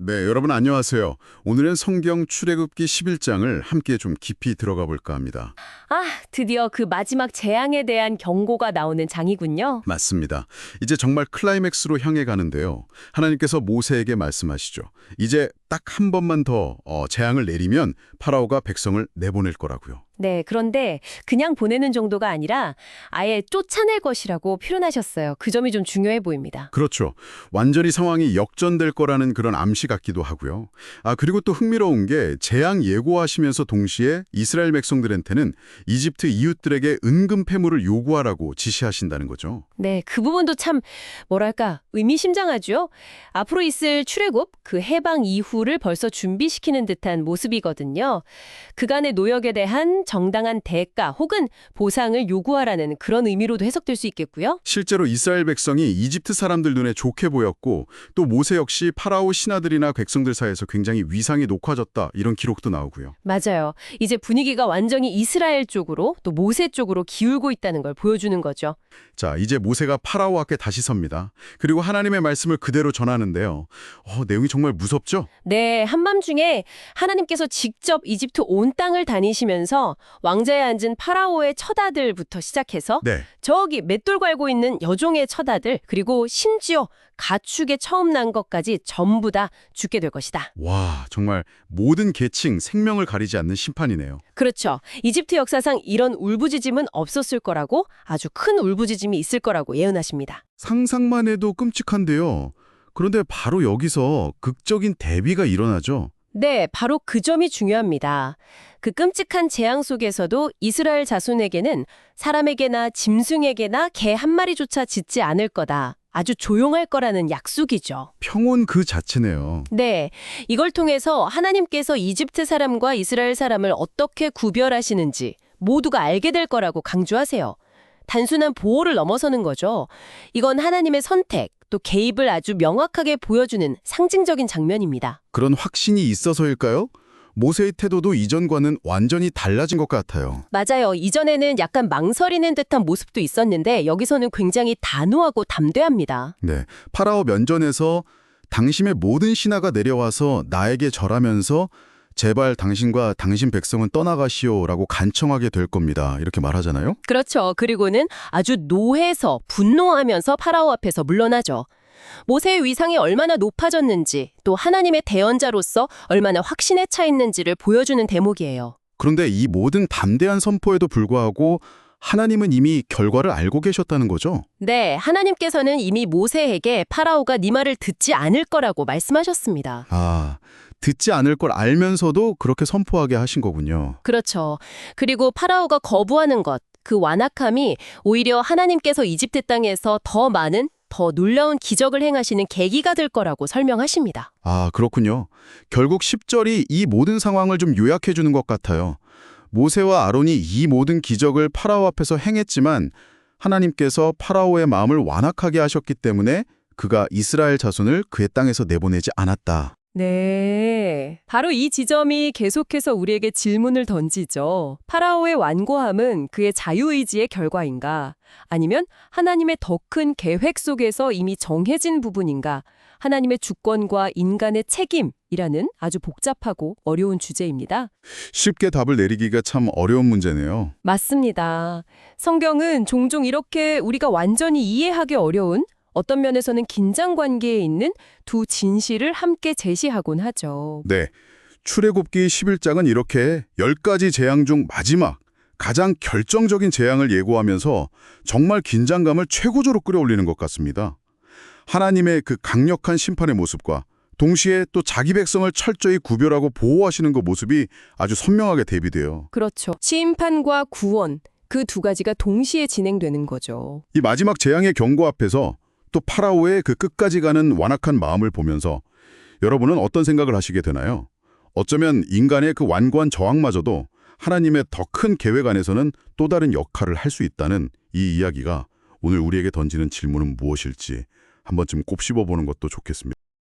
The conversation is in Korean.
네, 여러분 안녕하세요. 오늘은 성경 출애굽기 11장을 함께 좀 깊이 들어가 볼까 합니다. 아, 드디어 그 마지막 재앙에 대한 경고가 나오는 장이군요. 맞습니다. 이제 정말 클라이맥스로 향해 가는데요. 하나님께서 모세에게 말씀하시죠. 이제 딱 한 번만 더 재앙을 내리면 파라오가 백성을 내보낼 거라고요. 네, 그런데 그냥 보내는 정도가 아니라 아예 쫓아낼 것이라고 표현하셨어요. 그 점이 좀 중요해 보입니다. 그렇죠. 완전히 상황이 역전될 거라는 그런 암시 같기도 하고요. 그리고 또 흥미로운 게 재앙 예고하시면서 동시에 이스라엘 백성들한테는 이집트 이웃들에게 은금 패물을 요구하라고 지시하신다는 거죠. 네, 그 부분도 참 뭐랄까 의미심장하죠. 앞으로 있을 출애굽, 그 해방 이후를 벌써 준비시키는 듯한 모습이거든요. 그간의 노역에 대한 정당한 대가 혹은 보상을 요구하라는 그런 의미로도 해석될 수 있겠고요. 실제로 이스라엘 백성이 이집트 사람들 눈에 좋게 보였고 또 모세 역시 파라오 신하들이나 백성들 사이에서 굉장히 위상이 높아졌다 이런 기록도 나오고요. 맞아요. 이제 분위기가 완전히 이스라엘 쪽으로 또 모세 쪽으로 기울고 있다는 걸 보여주는 거죠. 자, 이제 모세가 파라오 앞에 다시 섭니다. 그리고 하나님의 말씀을 그대로 전하는데요. 내용이 정말 무섭죠? 네, 한밤중에 하나님께서 직접 이집트 온 땅을 다니시면서 왕자에 앉은 파라오의 처다들부터 시작해서 네. 저기 맷돌 갈고 있는 여종의 처다들 그리고 심지어 가축에 처음 난 것까지 전부 다 죽게 될 것이다. 와, 정말 모든 계층, 생명을 가리지 않는 심판이네요. 그렇죠. 이집트 역사상 이런 울부짖음은 없었을 거라고 아주 큰 울부짖음이 있을 거라고 예언하십니다. 상상만 해도 끔찍한데요. 그런데 바로 여기서 극적인 대비가 일어나죠. 네, 바로 그 점이 중요합니다. 그 끔찍한 재앙 속에서도 이스라엘 자손에게는 사람에게나 짐승에게나 개 한 마리조차 짖지 않을 거다. 아주 조용할 거라는 약속이죠. 평온 그 자체네요. 네, 이걸 통해서 하나님께서 이집트 사람과 이스라엘 사람을 어떻게 구별하시는지 모두가 알게 될 거라고 강조하세요. 단순한 보호를 넘어서는 거죠. 이건 하나님의 선택, 또 개입을 아주 명확하게 보여주는 상징적인 장면입니다. 그런 확신이 있어서일까요? 모세의 태도도 이전과는 완전히 달라진 것 같아요. 맞아요. 이전에는 약간 망설이는 듯한 모습도 있었는데 여기서는 굉장히 단호하고 담대합니다. 네, 파라오 면전에서 당신의 모든 신하가 내려와서 나에게 절하면서 제발 당신과 당신 백성은 떠나가시오라고 간청하게 될 겁니다. 이렇게 말하잖아요. 그렇죠. 그리고는 아주 노해서 분노하면서 파라오 앞에서 물러나죠. 모세의 위상이 얼마나 높아졌는지 또 하나님의 대언자로서 얼마나 확신에 차 있는지를 보여주는 대목이에요. 그런데 이 모든 담대한 선포에도 불구하고 하나님은 이미 결과를 알고 계셨다는 거죠? 네, 하나님께서는 이미 모세에게 파라오가 네 말을 듣지 않을 거라고 말씀하셨습니다. 듣지 않을 걸 알면서도 그렇게 선포하게 하신 거군요. 그렇죠. 그리고 파라오가 거부하는 것, 그 완악함이 오히려 하나님께서 이집트 땅에서 더 많은, 더 놀라운 기적을 행하시는 계기가 될 거라고 설명하십니다. 그렇군요. 결국 10절이 이 모든 상황을 좀 요약해 주는 것 같아요. 모세와 아론이 이 모든 기적을 파라오 앞에서 행했지만 하나님께서 파라오의 마음을 완악하게 하셨기 때문에 그가 이스라엘 자손을 그의 땅에서 내보내지 않았다. 네. 바로 이 지점이 계속해서 우리에게 질문을 던지죠. 파라오의 완고함은 그의 자유의지의 결과인가? 아니면 하나님의 더 큰 계획 속에서 이미 정해진 부분인가? 하나님의 주권과 인간의 책임이라는 아주 복잡하고 어려운 주제입니다. 쉽게 답을 내리기가 참 어려운 문제네요. 맞습니다. 성경은 종종 이렇게 우리가 완전히 이해하기 어려운 어떤 면에서는 긴장 관계에 있는 두 진실을 함께 제시하곤 하죠. 네, 출애굽기 11장은 이렇게 10가지 재앙 중 마지막, 가장 결정적인 재앙을 예고하면서 정말 긴장감을 최고조로 끌어올리는 것 같습니다. 하나님의 그 강력한 심판의 모습과 동시에 또 자기 백성을 철저히 구별하고 보호하시는 그 모습이 아주 선명하게 대비돼요. 그렇죠. 심판과 구원, 그 두 가지가 동시에 진행되는 거죠. 이 마지막 재앙의 경고 앞에서 또 파라오의 그 끝까지 가는 완악한 마음을 보면서 여러분은 어떤 생각을 하시게 되나요? 어쩌면 인간의 그 완고한 저항마저도 하나님의 더 큰 계획 안에서는 또 다른 역할을 할 수 있다는 이 이야기가 오늘 우리에게 던지는 질문은 무엇일지 한 번쯤 곱씹어보는 것도 좋겠습니다.